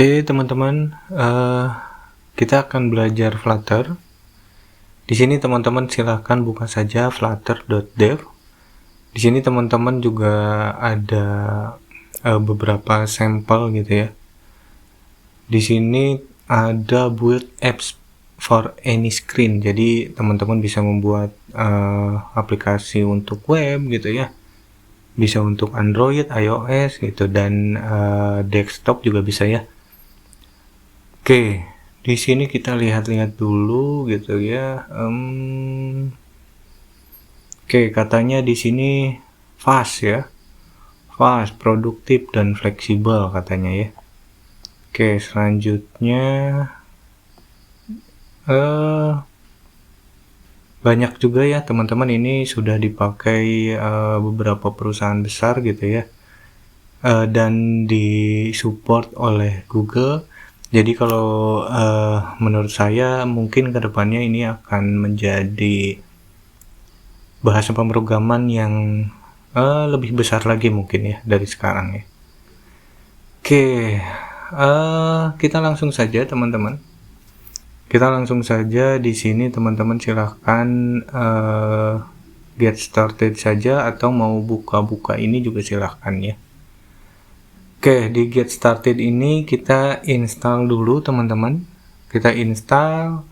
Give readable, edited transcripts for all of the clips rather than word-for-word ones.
Oke teman-teman, kita akan belajar Flutter. Di sini teman-teman silahkan buka saja flutter.dev. Di sini teman-teman juga ada beberapa sampel gitu ya. Di sini ada build apps for any screen. Jadi teman-teman bisa membuat aplikasi untuk web gitu ya. Bisa untuk Android, iOS gitu, dan desktop juga bisa ya. Oke, di sini kita lihat-lihat dulu gitu ya. Oke, katanya di sini fast ya, fast, produktif dan fleksibel katanya ya. Oke, selanjutnya banyak juga ya teman-teman, ini sudah dipakai beberapa perusahaan besar gitu ya. Dan disupport oleh Google. Jadi kalau menurut saya mungkin kedepannya ini akan menjadi bahasa pemrograman yang lebih besar lagi mungkin ya dari sekarang ya. Oke, kita langsung saja teman-teman. Kita langsung saja di sini teman-teman silahkan get started saja, atau mau buka-buka ini juga silahkan ya. Oke, di get started ini kita install dulu teman-teman. Kita install.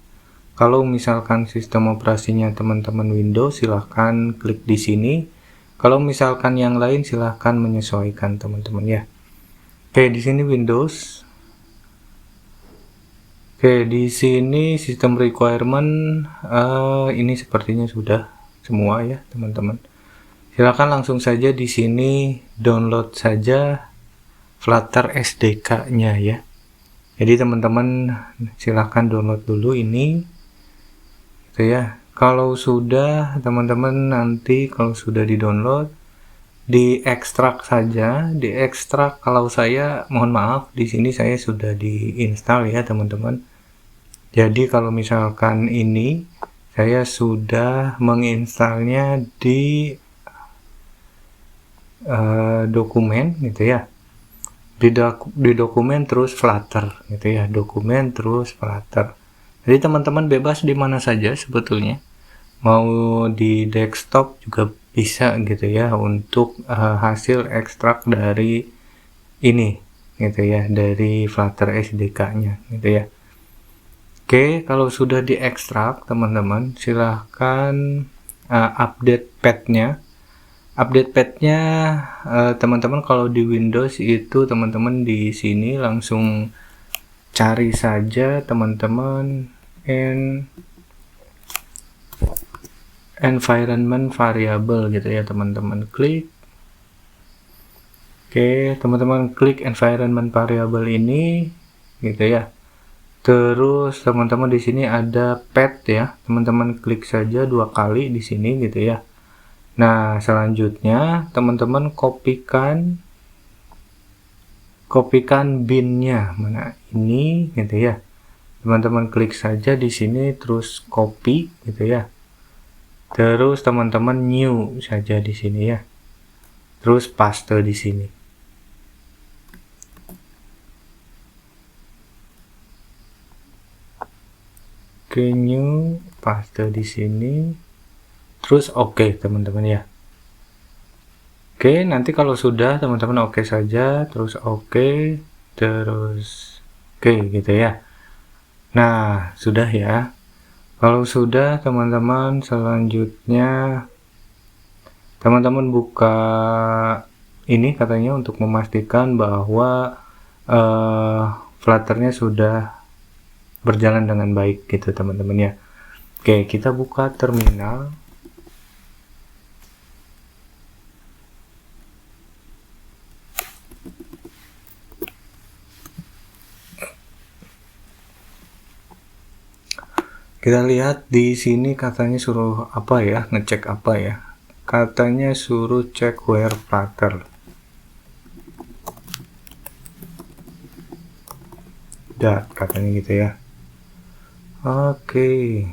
Kalau misalkan sistem operasinya teman-teman Windows, silahkan klik di sini. Kalau misalkan yang lain, silahkan menyesuaikan teman-teman ya. Oke, di sini Windows. Oke, di sini sistem requirement ini sepertinya sudah semua ya teman-teman. Silahkan langsung saja di sini download saja Flutter SDK-nya ya. Jadi teman-teman silahkan download dulu ini gitu ya. Kalau sudah teman-teman, nanti kalau sudah di-download, diekstrak saja, diekstrak. Kalau saya mohon maaf, di sini saya sudah diinstal ya teman-teman. Jadi kalau misalkan ini saya sudah menginstalnya di dokumen gitu ya. Di dokumen terus Flutter gitu ya, dokumen terus Flutter. Jadi teman-teman bebas di mana saja sebetulnya, mau di desktop juga bisa gitu ya, untuk hasil ekstrak dari ini gitu ya, dari Flutter SDK-nya gitu ya. Oke, kalau sudah diekstrak teman-teman, silahkan update path-nya. Update path-nya teman-teman kalau di Windows itu teman-teman di sini langsung cari saja teman-teman environment variable gitu ya teman-teman, klik. Oke, teman-teman klik environment variable ini gitu ya. Terus teman-teman di sini ada path ya, teman-teman klik saja 2 kali di sini gitu ya. Nah, selanjutnya teman-teman kopikan bin-nya mana ini gitu ya. Teman-teman klik saja di sini terus copy gitu ya. Terus teman-teman new saja di sini ya. Terus paste di sini. Oke, new, paste di sini. Terus oke teman-teman ya. Oke, nanti kalau sudah teman-teman oke saja, terus oke, terus oke gitu ya. Nah, sudah ya. Kalau sudah teman-teman, selanjutnya teman-teman buka ini katanya untuk memastikan bahwa Flutter-nya sudah berjalan dengan baik gitu teman-teman ya. Oke, kita buka terminal. Kita lihat di sini katanya suruh apa ya, ngecek apa ya. Katanya suruh cek where Flutter. Udah, katanya gitu ya. Oke.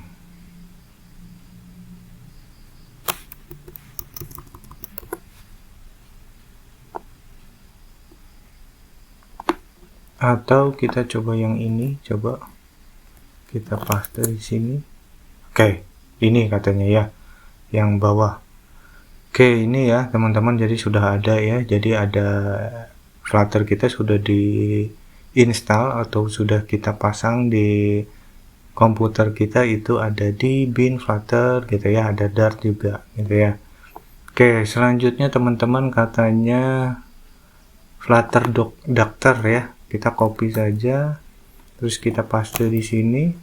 atau kita coba yang ini, coba kita paste di sini. Oke, ini katanya ya, yang bawah. Oke, ini ya teman-teman, jadi sudah ada ya, jadi ada Flutter kita sudah di install atau sudah kita pasang di komputer kita, itu ada di bin Flutter gitu ya, ada Dart juga gitu ya. Oke, selanjutnya teman-teman katanya Flutter Doctor ya, kita copy saja, terus kita paste di sini,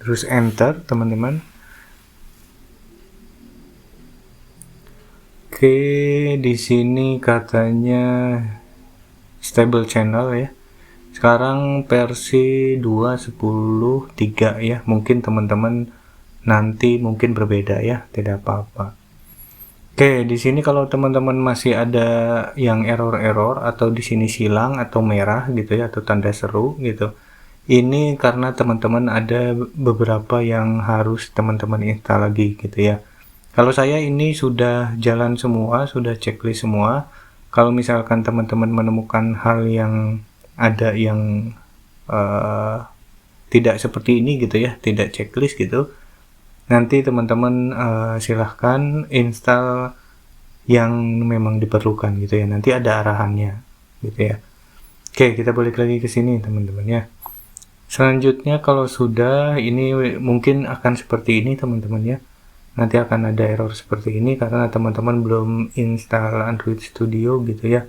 terus enter teman-teman. Oke, di sini katanya stable channel ya. Sekarang versi 2.10.3 ya. Mungkin teman-teman nanti mungkin berbeda ya, tidak apa-apa. Oke, di sini kalau teman-teman masih ada yang error-error atau di sini silang atau merah gitu ya, atau tanda seru gitu. Ini karena teman-teman ada beberapa yang harus teman-teman install lagi gitu ya. Kalau saya ini sudah jalan semua, sudah checklist semua. Kalau misalkan teman-teman menemukan hal yang ada yang tidak seperti ini gitu ya, tidak checklist gitu, nanti teman-teman silahkan install yang memang diperlukan gitu ya. Nanti ada arahannya gitu ya. Oke, kita balik lagi ke sini teman-teman ya. Selanjutnya kalau sudah, ini mungkin akan seperti ini teman-teman ya. Nanti akan ada error seperti ini karena teman-teman belum install Android Studio gitu ya.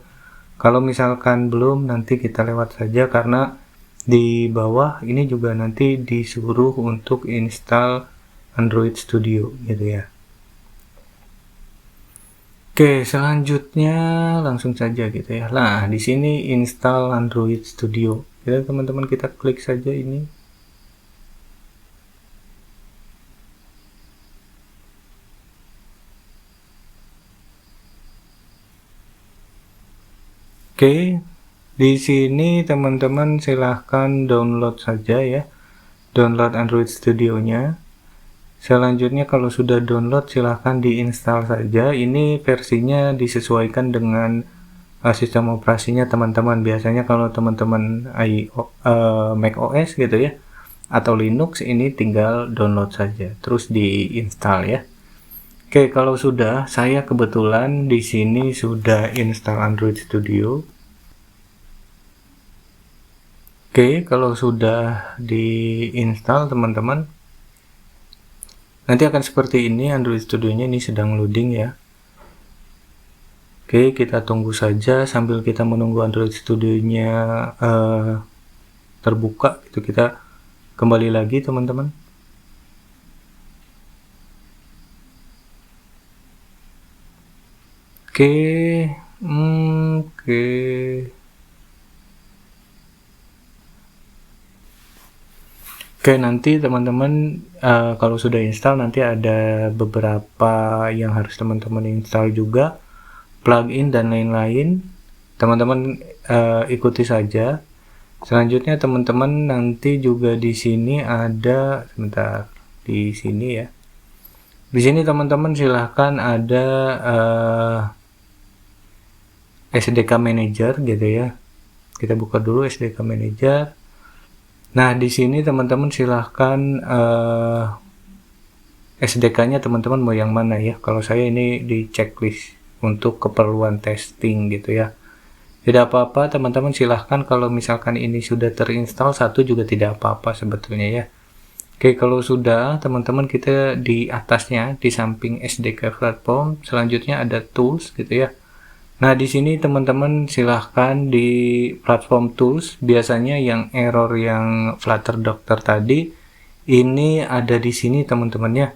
Kalau misalkan belum, nanti kita lewat saja karena di bawah ini juga nanti disuruh untuk install Android Studio gitu ya. Oke, selanjutnya langsung saja gitu ya. Nah, di sini install Android Studio. Ya, teman-teman, kita klik saja ini. Oke, di sini teman-teman silahkan download saja ya, download Android Studio-nya. Selanjutnya kalau sudah download silahkan diinstal saja. Ini versinya disesuaikan dengan sistem operasinya teman-teman. Biasanya kalau teman-teman Mac OS gitu ya, atau Linux, ini tinggal download saja, terus diinstal ya. Oke, kalau sudah, saya kebetulan di sini sudah install Android Studio. Oke, kalau sudah diinstal teman-teman, nanti akan seperti ini. Android Studio-nya ini sedang loading ya. Oke, kita tunggu saja sambil kita menunggu Android Studio-nya terbuka. Itu kita kembali lagi teman-teman. Oke, Oke, nanti teman-teman kalau sudah install nanti ada beberapa yang harus teman-teman install juga, plugin dan lain-lain. Teman-teman ikuti saja. Selanjutnya teman-teman nanti juga di sini ada, sebentar, di sini ya. Di sini teman-teman silahkan ada SDK Manager gitu ya. Kita buka dulu SDK Manager. Nah, di sini teman-teman silahkan SDK-nya teman-teman mau yang mana ya. Kalau saya ini di checklist untuk keperluan testing gitu ya. Tidak apa-apa teman-teman, silahkan kalau misalkan ini sudah terinstall satu juga tidak apa-apa sebetulnya ya. Oke, kalau sudah teman-teman, kita di atasnya di samping SDK platform selanjutnya ada tools gitu ya. Nah, di sini teman-teman silahkan di platform tools, biasanya yang error yang Flutter Doctor tadi ini ada di sini teman-teman ya.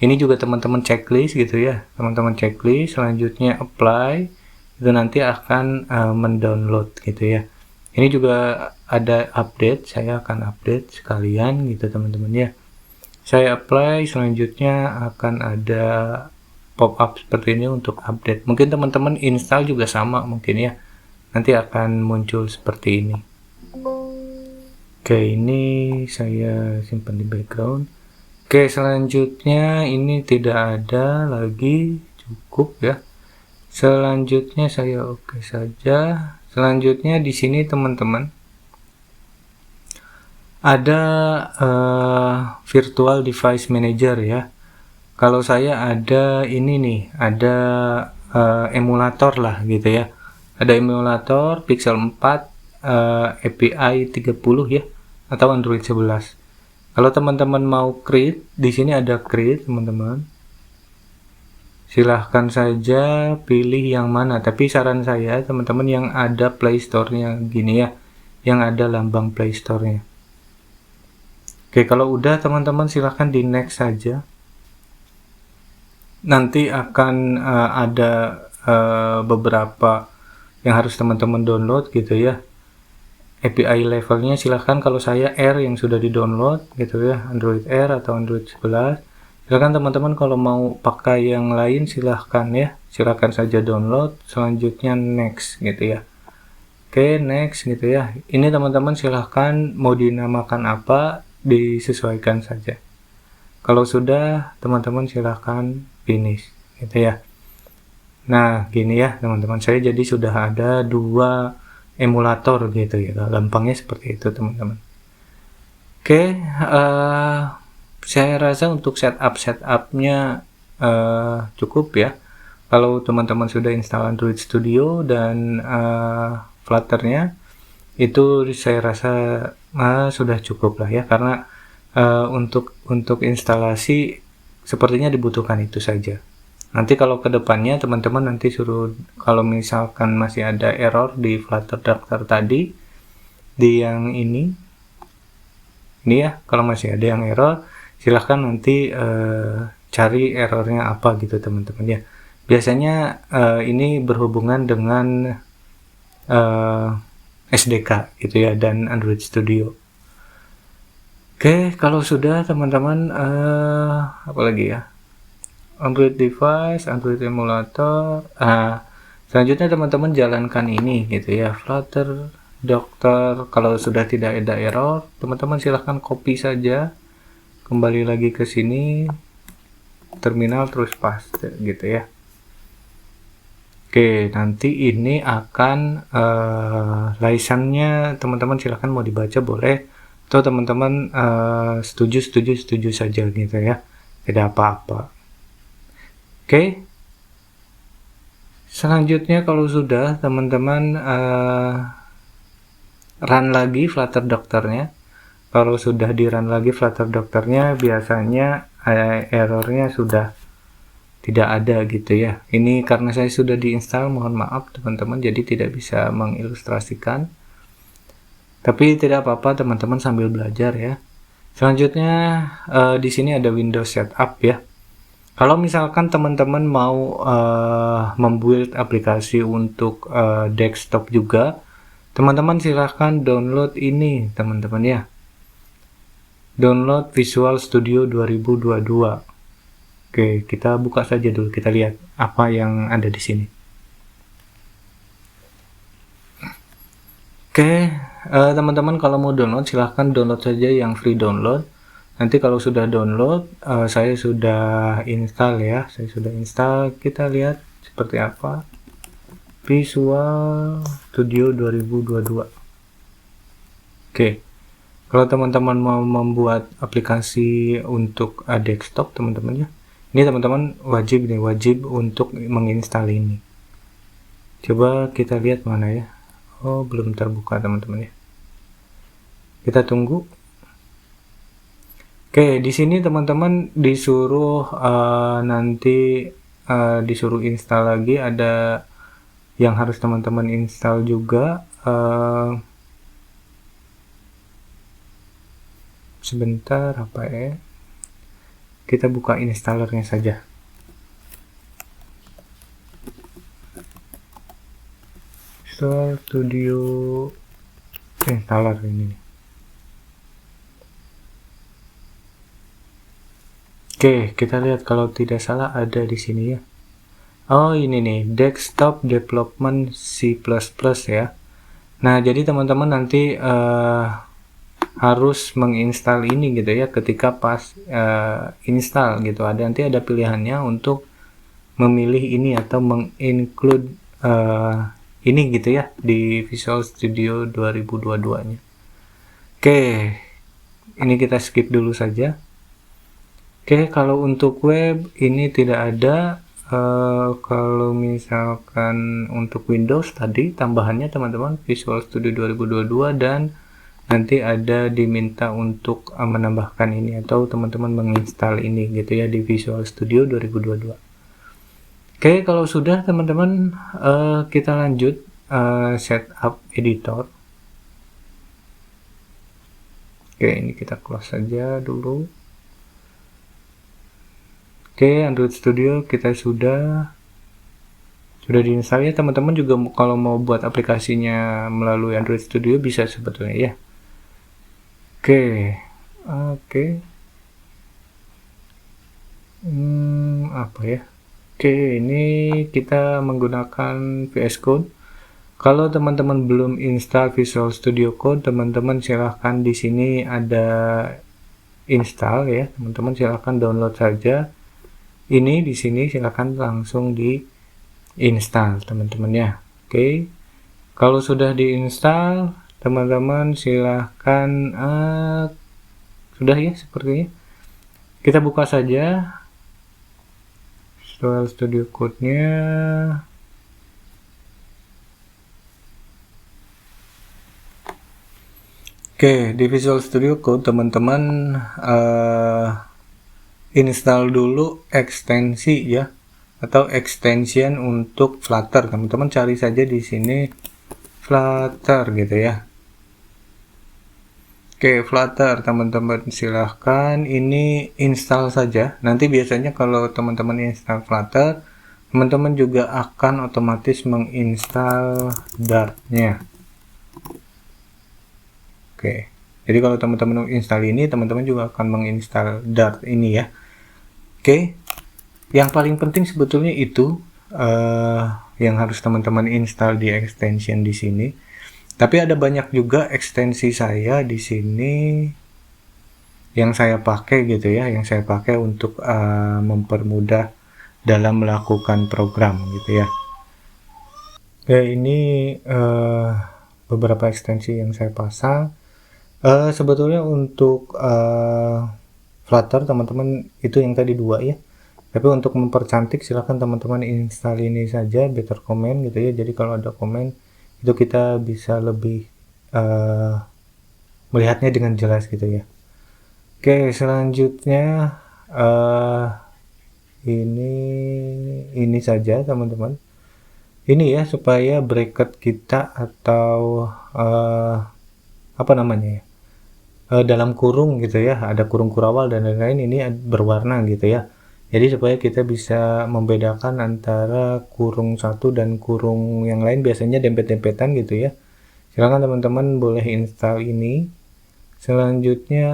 Ini juga teman-teman checklist gitu ya. Teman-teman checklist, selanjutnya apply, itu nanti akan mendownload gitu ya. Ini juga ada update, saya akan update sekalian gitu teman-teman ya. Saya apply, selanjutnya akan ada pop-up seperti ini untuk update. Mungkin teman-teman install juga sama mungkin ya. Nanti akan muncul seperti ini. Oke, ini saya simpan di background. Oke, selanjutnya ini tidak ada lagi, cukup ya. Selanjutnya saya oke saja. Selanjutnya di sini teman-teman ada virtual device manager ya. Kalau saya ada ini nih, ada emulator lah gitu ya. Ada emulator Pixel 4 API 30 ya, atau Android 11. Kalau teman-teman mau create, di sini ada create teman-teman. Silahkan saja pilih yang mana, tapi saran saya teman-teman yang ada Play Store-nya gini ya, yang ada lambang Play Store-nya. Oke, kalau udah teman-teman silahkan di next saja. Nanti akan ada beberapa yang harus teman-teman download gitu ya. API levelnya silahkan, kalau saya R yang sudah di download gitu ya, Android R atau Android 11. Silahkan teman-teman kalau mau pakai yang lain silahkan ya, silahkan saja download. Selanjutnya next gitu ya. Oke, next gitu ya. Ini teman-teman silahkan mau dinamakan apa, disesuaikan saja. Kalau sudah, teman-teman silahkan finish gitu ya. Nah gini ya teman-teman, saya jadi sudah ada 2 emulator gitu ya, gampangnya seperti itu teman-teman. Oke, saya rasa untuk setupnya cukup ya. Kalau teman-teman sudah install Android Studio dan Flutter-nya, itu saya rasa sudah cukup lah ya, karena untuk instalasi sepertinya dibutuhkan itu saja. Nanti kalau kedepannya teman-teman nanti suruh, kalau misalkan masih ada error di Flutter Doctor tadi, di yang ini ya, kalau masih ada yang error silahkan nanti cari errornya apa gitu teman-teman ya. Biasanya ini berhubungan dengan SDK gitu ya, dan Android Studio. Oke, kalau sudah teman-teman apa lagi ya, Android device, Android emulator. Selanjutnya teman-teman jalankan ini gitu ya, Flutter Doctor. Kalau sudah tidak ada error, teman-teman silahkan copy saja, kembali lagi ke sini, terminal, terus paste gitu ya. Oke, nanti ini akan license-nya teman-teman silahkan mau dibaca boleh, atau teman-teman setuju saja gitu ya, tidak apa-apa. Oke, selanjutnya kalau sudah teman-teman run lagi Flutter Doctor-nya. Kalau sudah di run lagi Flutter Doctor-nya, biasanya errornya sudah tidak ada gitu ya. Ini karena saya sudah diinstal, mohon maaf teman-teman, jadi tidak bisa mengilustrasikan. Tapi tidak apa-apa teman-teman, sambil belajar ya. Selanjutnya di sini ada Windows Setup ya. Kalau misalkan teman-teman mau membuild aplikasi untuk desktop juga, teman-teman silahkan download ini teman-teman ya. Download Visual Studio 2022. Oke, kita buka saja dulu, kita lihat apa yang ada di sini. Oke, teman-teman kalau mau download silahkan download saja yang free download. Nanti kalau sudah download, saya sudah install ya, kita lihat seperti apa Visual Studio 2022. Oke, kalau teman-teman mau membuat aplikasi untuk desktop teman-teman ya, ini teman-teman wajib untuk menginstal ini. Coba kita lihat mana ya. Oh, belum terbuka teman-teman ya, kita tunggu. Oke, di sini teman-teman disuruh nanti disuruh install lagi, ada yang harus teman-teman install juga. Sebentar, apa ya, kita buka installernya saja. Visual Studio installer ini. Oke, kita lihat, kalau tidak salah ada di sini ya. Oh, ini nih, Desktop Development C++ ya. Nah, jadi teman-teman nanti harus menginstal ini gitu ya. Ketika pas install gitu, nanti ada pilihannya untuk memilih ini atau menginclude ini gitu ya di Visual Studio 2022-nya. Oke, ini kita skip dulu saja. Oke, kalau untuk web ini tidak ada. Kalau misalkan untuk Windows tadi tambahannya teman-teman Visual Studio 2022 dan nanti ada diminta untuk menambahkan ini atau teman-teman menginstal ini gitu ya di Visual Studio 2022. Oke, kalau sudah teman-teman kita lanjut setup editor. Oke, ini kita close saja dulu. Oke, Android Studio kita sudah diinstal ya teman-teman. Juga kalau mau buat aplikasinya melalui Android Studio bisa sebetulnya ya. Oke. Apa ya? Oke, ini kita menggunakan VS Code. Kalau teman-teman belum install Visual Studio Code, teman-teman silahkan di sini ada install ya. Teman-teman silahkan download saja. Ini di sini silahkan langsung di install teman-teman ya. Oke, kalau sudah diinstal teman-teman silahkan sudah ya sepertinya. Kita buka saja Visual Studio Code-nya. Oke, di Visual Studio Code teman-teman install dulu ekstensi ya atau extension untuk Flutter. Teman-teman cari saja di sini Flutter gitu ya. Oke, Flutter teman-teman silahkan ini install saja. Nanti biasanya kalau teman-teman install Flutter, teman-teman juga akan otomatis menginstal Dart-nya. Oke, jadi kalau teman-teman install ini, teman-teman juga akan menginstal Dart ini ya. Oke, yang paling penting sebetulnya itu yang harus teman-teman install di extension di sini. Tapi ada banyak juga ekstensi saya di sini yang saya pakai gitu ya, yang saya pakai untuk mempermudah dalam melakukan program gitu ya. Oke, ini beberapa ekstensi yang saya pasang. Sebetulnya untuk Flutter teman-teman itu yang tadi 2 ya. Tapi untuk mempercantik silahkan teman-teman install ini saja Better Comment gitu ya. Jadi kalau ada komen itu kita bisa lebih melihatnya dengan jelas gitu ya. Oke, selanjutnya ini saja teman-teman. Ini ya supaya bracket kita atau apa namanya ya, dalam kurung gitu ya, ada kurung kurawal dan lain-lain, ini berwarna gitu ya. Jadi supaya kita bisa membedakan antara kurung satu dan kurung yang lain, biasanya dempet-dempetan gitu ya. Silahkan teman-teman boleh install ini. Selanjutnya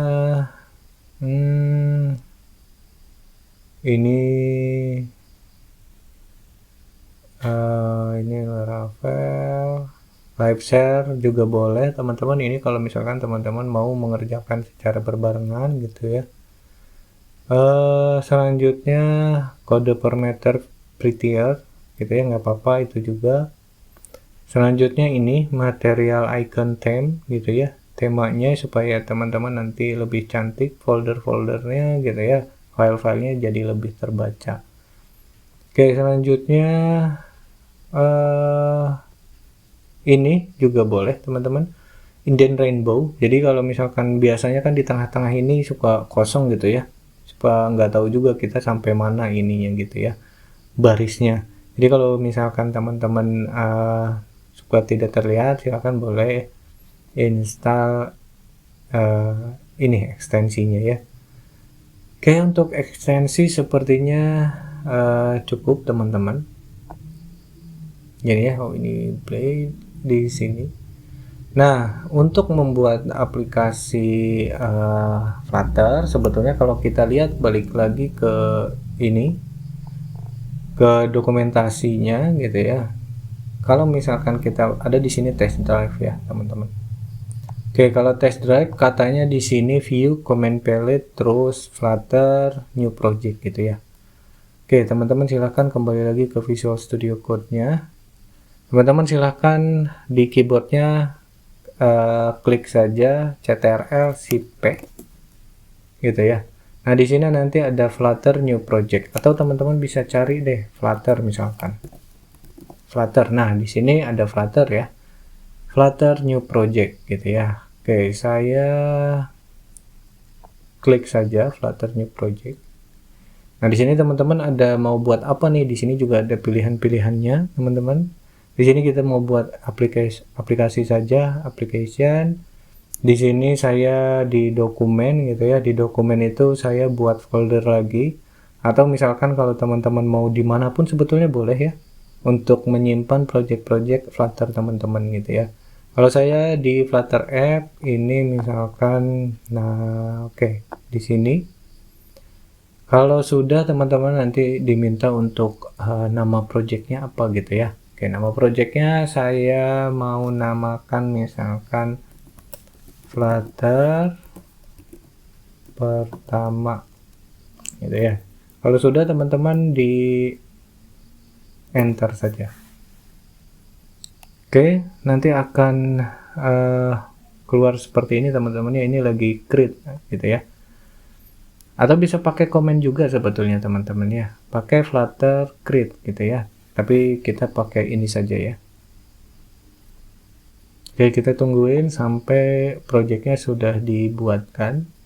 ini Laravel. Live share juga boleh teman-teman, ini kalau misalkan teman-teman mau mengerjakan secara berbarengan gitu ya. Selanjutnya kode parameter prettier gitu ya, nggak apa-apa itu juga. Selanjutnya ini material icon theme gitu ya, temanya supaya teman-teman nanti lebih cantik folder-foldernya gitu ya, file-filenya jadi lebih terbaca. Oke, selanjutnya ini juga boleh teman-teman, indent rainbow. Jadi kalau misalkan biasanya kan di tengah-tengah ini suka kosong gitu ya, suka nggak tahu juga kita sampai mana ininya gitu ya, barisnya. Jadi kalau misalkan teman-teman suka tidak terlihat, silakan boleh install ini ekstensinya ya. Oke, untuk ekstensi sepertinya cukup teman-teman. Jadi ya, ini play di sini. Nah, untuk membuat aplikasi Flutter, sebetulnya kalau kita lihat balik lagi ke ini, ke dokumentasinya gitu ya. Kalau misalkan kita ada di sini test drive ya, teman-teman. Oke, kalau test drive katanya di sini view, command palette, terus Flutter, new project gitu ya. Oke, teman-teman silahkan kembali lagi ke Visual Studio Code-nya. Teman-teman silahkan di keyboardnya klik saja Ctrl Shift P gitu ya. Nah di sini nanti ada Flutter New Project, atau teman-teman bisa cari deh Flutter misalkan. Flutter. Nah di sini ada Flutter ya. Flutter New Project gitu ya. Oke, saya klik saja Flutter New Project. Nah, di sini teman-teman ada mau buat apa nih? Di sini juga ada pilihan-pilihannya, teman-teman. Di sini kita mau buat aplikasi saja, application. Di sini saya di dokumen gitu ya. Di dokumen itu saya buat folder lagi. Atau misalkan kalau teman-teman mau dimanapun sebetulnya boleh ya. Untuk menyimpan project-project Flutter teman-teman gitu ya. Kalau saya di Flutter App ini misalkan, nah oke, di sini. Kalau sudah teman-teman nanti diminta untuk nama projectnya apa gitu ya. Oke, nama projectnya saya mau namakan misalkan Flutter pertama gitu ya. Kalau sudah teman-teman di enter saja. Oke, nanti akan keluar seperti ini teman-teman ya. Ini lagi create gitu ya. Atau bisa pakai komen juga sebetulnya teman-teman ya. Pakai Flutter create gitu ya. Tapi kita pakai ini saja ya. Oke, kita tungguin sampai projectnya sudah dibuatkan.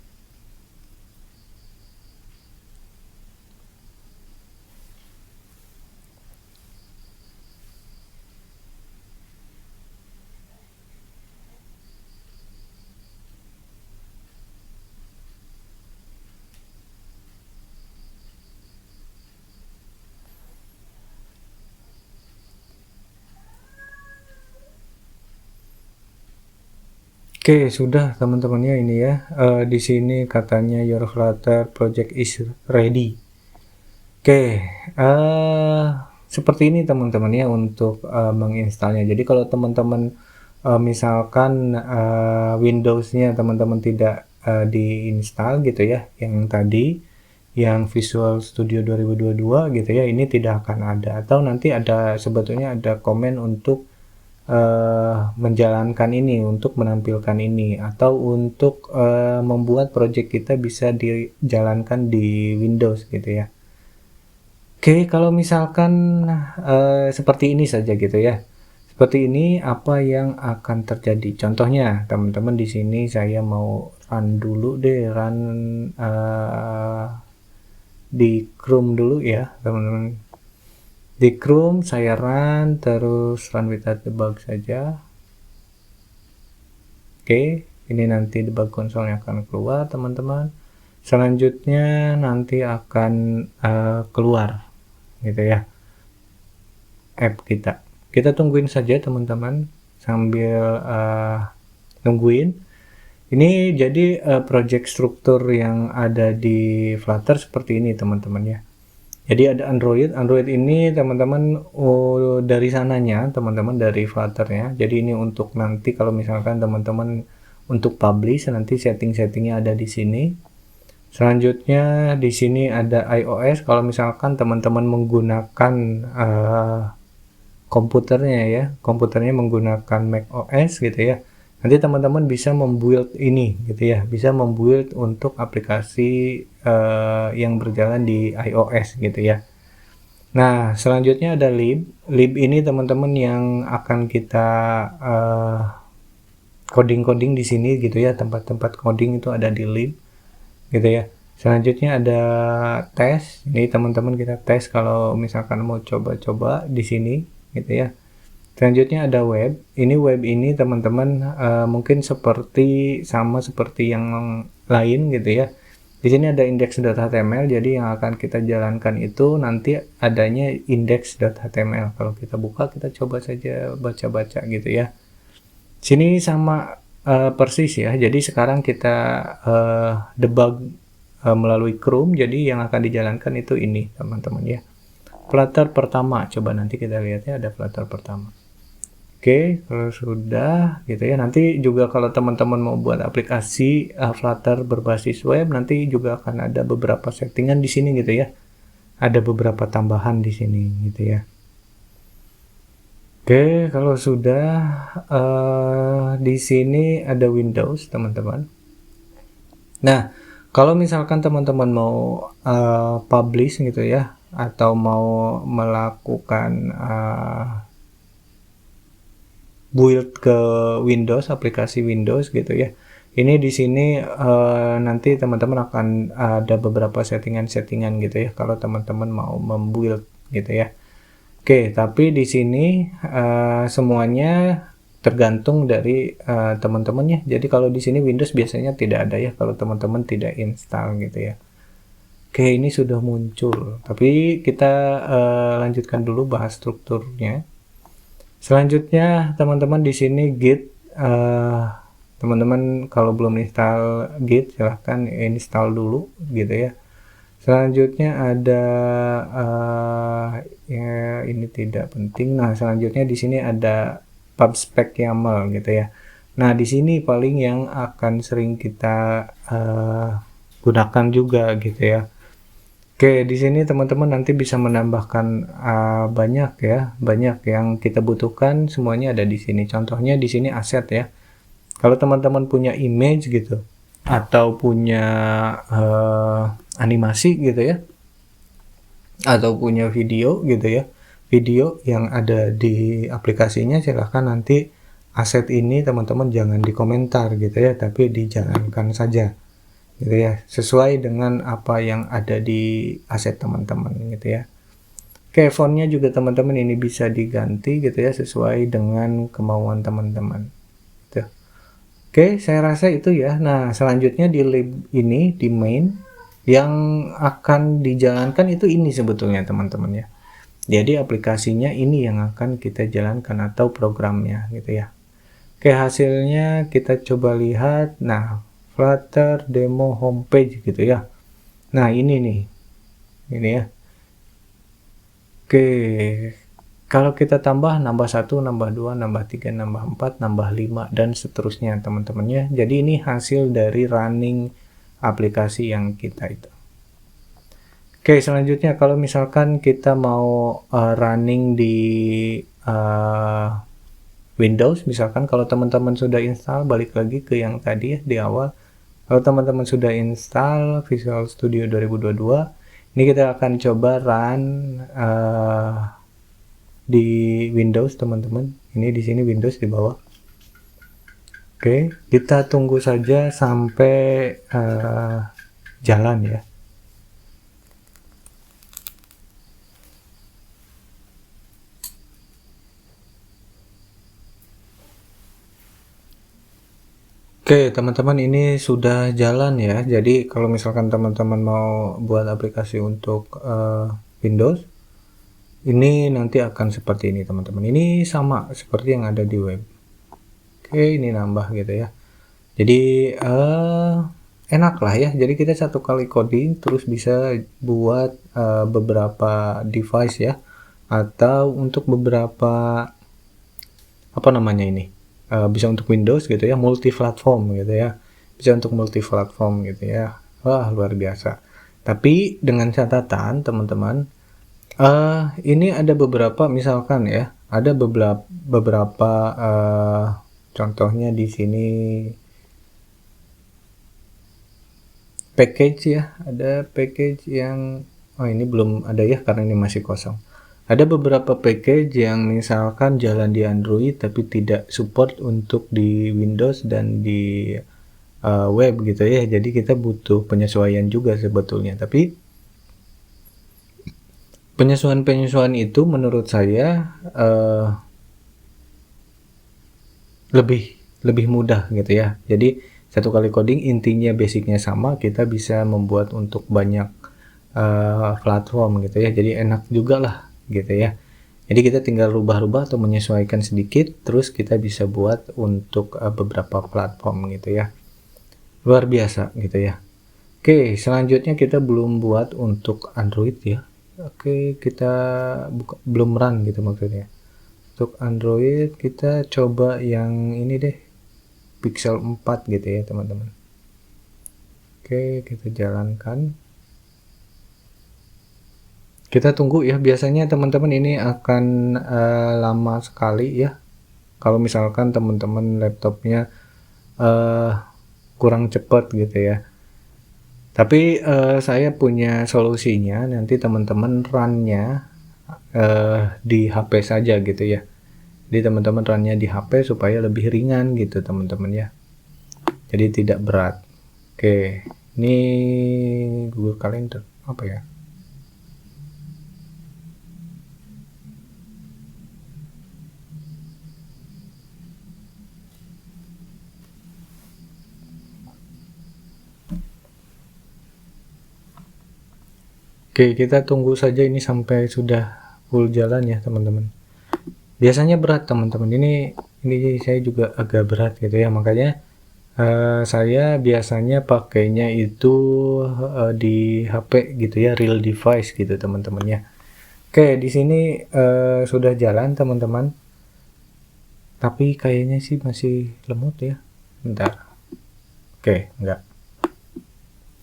Oke, sudah teman-temannya ini ya. Di sini katanya your Flutter project is ready. Oke, seperti ini teman-teman ya untuk menginstalnya. Jadi kalau teman-teman misalkan Windows-nya teman-teman tidak diinstal gitu ya, yang tadi, yang Visual Studio 2022 gitu ya, ini tidak akan ada. Atau nanti ada sebetulnya ada komen untuk menjalankan ini, untuk menampilkan ini, atau untuk membuat project kita bisa dijalankan di Windows gitu ya. Oke, kalau misalkan seperti ini saja gitu ya. Seperti ini apa yang akan terjadi? Contohnya, teman-teman di sini saya mau run dulu deh, run di Chrome dulu ya, teman-teman. Di Chrome saya run, terus run without debug saja. Oke, ini nanti debug console yang akan keluar, teman-teman. Selanjutnya nanti akan keluar gitu ya app kita. Kita tungguin saja teman-teman sambil nungguin. Ini jadi project struktur yang ada di Flutter seperti ini teman-teman ya. Jadi ada Android ini teman-teman dari sananya teman-teman dari Flutter ya. Jadi ini untuk nanti kalau misalkan teman-teman untuk publish nanti setting-settingnya ada di sini. Selanjutnya di sini ada iOS. Kalau misalkan teman-teman menggunakan komputernya menggunakan macOS gitu ya. Nanti teman-teman bisa membuild ini gitu ya, bisa membuild untuk aplikasi yang berjalan di iOS gitu ya. Nah, selanjutnya ada lib. Lib ini teman-teman yang akan kita coding-coding di sini gitu ya, tempat-tempat coding itu ada di lib gitu ya. Selanjutnya ada tes. Ini teman-teman kita tes kalau misalkan mau coba-coba di sini gitu ya. Selanjutnya ada web. Ini web ini teman-teman mungkin sama seperti yang lain gitu ya. Di sini ada index.html, jadi yang akan kita jalankan itu nanti adanya index.html. Kalau kita buka, kita coba saja baca-baca gitu ya. Sini sama persis ya. Jadi sekarang kita debug melalui Chrome, jadi yang akan dijalankan itu ini teman-teman ya. Flutter pertama, coba nanti kita lihatnya ada Flutter pertama. Oke, kalau sudah gitu ya, nanti juga kalau teman-teman mau buat aplikasi Flutter berbasis web, nanti juga akan ada beberapa settingan di sini gitu ya. Ada beberapa tambahan di sini gitu ya. Oke, kalau sudah di sini ada Windows, teman-teman. Nah, kalau misalkan teman-teman mau publish gitu ya, atau mau melakukan build ke Windows, aplikasi Windows gitu ya. Ini di sini nanti teman-teman akan ada beberapa settingan-settingan gitu ya kalau teman-teman mau membuild gitu ya. Oke, tapi di sini semuanya tergantung dari teman-temannya. Jadi kalau di sini Windows biasanya tidak ada ya kalau teman-teman tidak install gitu ya. Oke, ini sudah muncul. Tapi kita lanjutkan dulu bahas strukturnya. Selanjutnya teman-teman di sini Git. Teman-teman kalau belum install Git silahkan install dulu gitu ya. Selanjutnya ada ya ini tidak penting. Nah, selanjutnya di sini ada pubspec YAML gitu ya. Nah, di sini paling yang akan sering kita gunakan juga gitu ya. Oke, di sini teman-teman nanti bisa menambahkan banyak ya, banyak yang kita butuhkan semuanya ada di sini. Contohnya di sini aset ya. Kalau teman-teman punya image gitu atau punya animasi gitu ya, atau punya video gitu ya, video yang ada di aplikasinya silahkan nanti aset ini teman-teman jangan dikomentar gitu ya, tapi dijalankan saja gitu ya, sesuai dengan apa yang ada di aset teman-teman gitu ya. Oke, fontnya juga teman-teman ini bisa diganti gitu ya sesuai dengan kemauan teman-teman gitu. Oke, saya rasa itu ya. Nah, selanjutnya di lib ini di main yang akan dijalankan itu ini sebetulnya teman-teman ya. Jadi aplikasinya ini yang akan kita jalankan atau programnya gitu ya. Oke, hasilnya kita coba lihat. Nah, Flutter demo homepage gitu ya. Nah, ini nih. Ini ya. Oke. Kalau kita tambah 1, nambah 2, nambah 3, nambah 4, nambah 5 dan seterusnya teman-teman ya. Jadi ini hasil dari running aplikasi yang kita itu. Oke, selanjutnya kalau misalkan kita mau running di Windows, misalkan kalau teman-teman sudah install, balik lagi ke yang tadi ya di awal. Kalau teman-teman sudah install Visual Studio 2022, ini kita akan coba run di Windows teman-teman. Ini di sini Windows di bawah. Oke, kita tunggu saja sampai jalan ya. Oke, teman-teman ini sudah jalan ya. Jadi kalau misalkan teman-teman mau buat aplikasi untuk Windows, ini nanti akan seperti ini teman-teman. Ini sama seperti yang ada di web. Oke, ini nambah gitu ya. Jadi enak lah ya. Jadi kita satu kali coding terus bisa buat beberapa device ya, atau untuk beberapa apa namanya ini. Bisa untuk Windows gitu ya, multi platform gitu ya, bisa untuk multi platform gitu ya. Wah, luar biasa. Tapi dengan catatan teman-teman, ini ada beberapa misalkan ya, ada beberapa contohnya di sini package ya, ada package yang ini belum ada ya karena ini masih kosong. Ada beberapa package yang misalkan jalan di Android tapi tidak support untuk di Windows dan di web gitu ya. Jadi kita butuh penyesuaian juga sebetulnya. Tapi penyesuaian-penyesuaian itu menurut saya lebih mudah gitu ya. Jadi satu kali coding intinya basicnya sama, kita bisa membuat untuk banyak platform gitu ya. Jadi enak juga lah gitu ya. Jadi kita tinggal rubah-rubah atau menyesuaikan sedikit, terus kita bisa buat untuk beberapa platform gitu ya. Luar biasa gitu ya. Oke, selanjutnya kita belum buat untuk Android ya. Oke, kita belum run gitu maksudnya. Untuk Android kita coba yang ini deh, Pixel 4 gitu ya teman-teman. Oke, kita jalankan. Kita tunggu ya, biasanya teman-teman ini akan lama sekali ya. Kalau misalkan teman-teman laptopnya kurang cepat gitu ya. Tapi saya punya solusinya, nanti teman-teman run-nya di HP saja gitu ya. Jadi teman-teman run-nya di HP supaya lebih ringan gitu teman-teman ya. Jadi tidak berat. Oke, ini Google Calendar apa ya? Oke, kita tunggu saja ini sampai sudah full jalan ya teman-teman. Biasanya berat teman-teman. Ini saya juga agak berat gitu ya, makanya saya biasanya pakainya itu di HP gitu ya, real device gitu teman-teman ya. Oke, di sini sudah jalan teman-teman. Tapi kayaknya sih masih lemot ya. Bentar. Oke, enggak.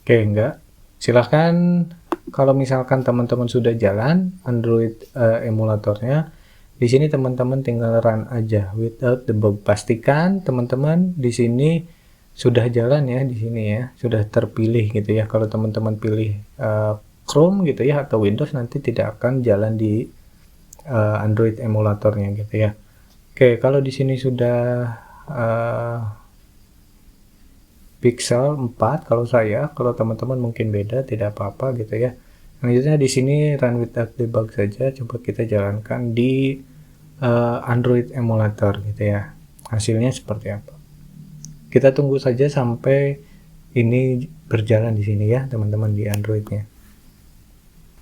Oke, enggak. Silahkan kalau misalkan teman-teman sudah jalan Android emulatornya, di sini teman-teman tinggal run aja without the bug. Pastikan teman-teman di sini sudah jalan ya, di sini ya, sudah terpilih gitu ya. Kalau teman-teman pilih Chrome gitu ya atau Windows, nanti tidak akan jalan di Android emulatornya gitu ya. Oke, kalau di sini sudah pixel 4 kalau saya, kalau teman-teman mungkin beda, tidak apa-apa gitu ya. Selanjutnya di sini run without debug saja, coba kita jalankan di Android emulator gitu ya. Hasilnya seperti apa? Kita tunggu saja sampai ini berjalan di sini ya, teman-teman, di Androidnya.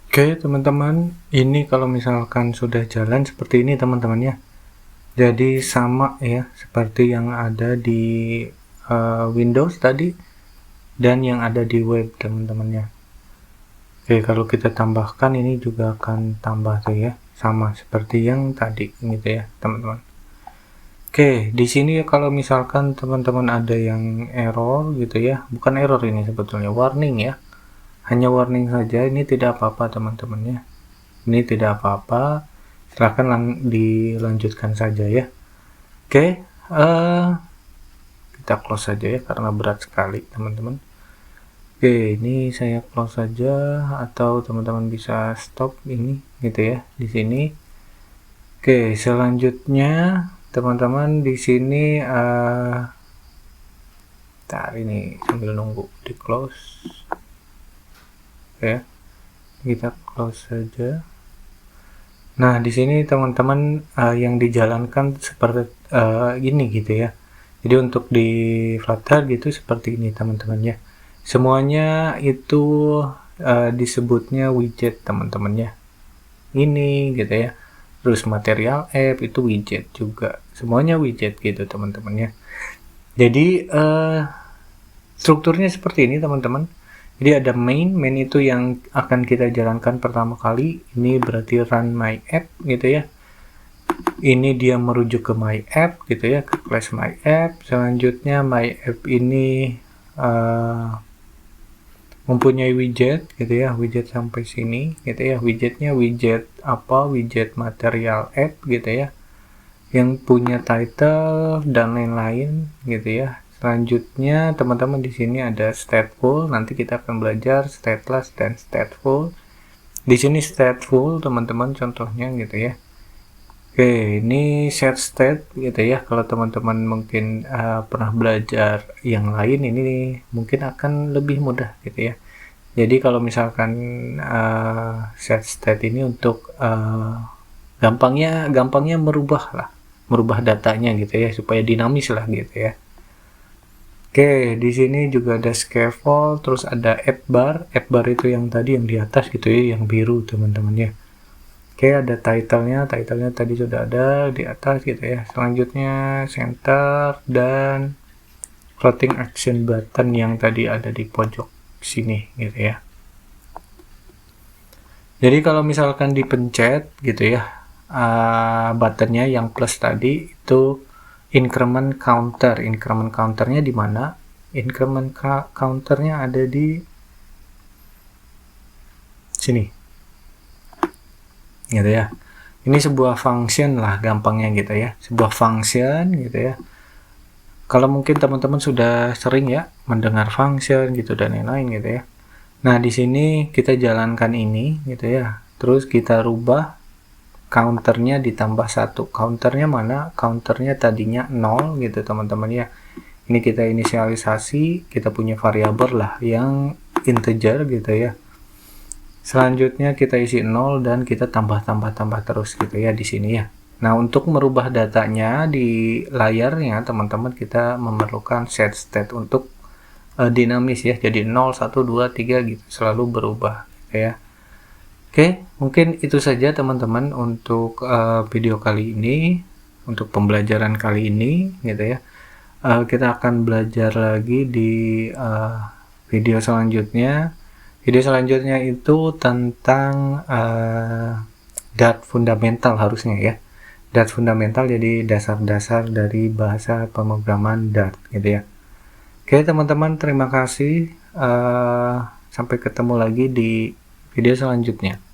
Oke, teman-teman, ini kalau misalkan sudah jalan seperti ini, teman-teman ya. Jadi sama ya, seperti yang ada di Windows tadi dan yang ada di web, teman-teman ya. Oke, kalau kita tambahkan ini juga akan tambah tuh ya, sama seperti yang tadi gitu ya, teman-teman. Oke, di sini kalau misalkan teman-teman ada yang error gitu ya, bukan error ini sebetulnya, warning ya. Hanya warning saja, ini tidak apa-apa teman-teman ya. Ini tidak apa-apa, silahkan dilanjutkan saja ya. Oke, kita close saja ya karena berat sekali teman-teman. Oke, ini saya close saja atau teman-teman bisa stop ini gitu ya di sini. Oke, selanjutnya teman-teman di sini ini sambil nunggu di close. Oke, kita close saja. Nah, di sini teman-teman yang dijalankan seperti ini gitu ya. Jadi untuk di Flutter gitu seperti ini teman-teman ya. Semuanya itu disebutnya widget teman-teman ya. Ini gitu ya. Terus material app itu widget juga. Semuanya widget gitu teman-teman ya. Jadi strukturnya seperti ini teman-teman. Jadi ada main itu yang akan kita jalankan pertama kali. Ini berarti run my app gitu ya. Ini dia merujuk ke my app gitu ya, ke class my app. Selanjutnya my app ini mempunyai widget gitu ya, widget sampai sini gitu ya. Widgetnya widget apa, widget material app gitu ya, yang punya title dan lain-lain gitu ya. Selanjutnya teman-teman di sini ada stateful, nanti kita akan belajar stateless dan stateful. Di sini stateful teman-teman contohnya gitu ya. Oke, ini set state gitu ya. Kalau teman-teman mungkin pernah belajar yang lain, ini mungkin akan lebih mudah gitu ya. Jadi kalau misalkan set state ini untuk gampangnya merubah datanya gitu ya, supaya dinamis lah gitu ya. Oke, di sini juga ada scaffold, terus ada app bar. App bar itu yang tadi yang di atas gitu ya, yang biru teman-teman ya. Oke, ada titlenya tadi sudah ada di atas gitu ya. Selanjutnya center dan floating action button yang tadi ada di pojok sini gitu ya. Jadi kalau misalkan dipencet gitu ya, buttonnya yang plus tadi itu increment counter. Increment counternya di mana? Increment counternya ada di sini. gitu ya. Ini sebuah function lah gampangnya gitu ya, sebuah function gitu ya. Kalau mungkin teman-teman sudah sering ya mendengar function gitu dan lain-lain gitu ya. Nah, di sini kita jalankan ini gitu ya. Terus kita rubah counternya ditambah 1. Counternya mana? Counternya tadinya 0 gitu teman-teman ya. Ini kita inisialisasi, kita punya variabel lah yang integer gitu ya. Selanjutnya kita isi 0 dan kita tambah terus gitu ya di sini ya. Nah, untuk merubah datanya di layarnya teman-teman kita memerlukan set state untuk dinamis ya. Jadi 0, 1, 2, 3 gitu selalu berubah gitu ya. Oke, mungkin itu saja teman-teman untuk video kali ini, untuk pembelajaran kali ini gitu ya. Kita akan belajar lagi di video selanjutnya. Video selanjutnya itu tentang Dart fundamental harusnya ya. Dart fundamental jadi dasar-dasar dari bahasa pemrograman Dart gitu ya. Oke teman-teman, terima kasih. Sampai ketemu lagi di video selanjutnya.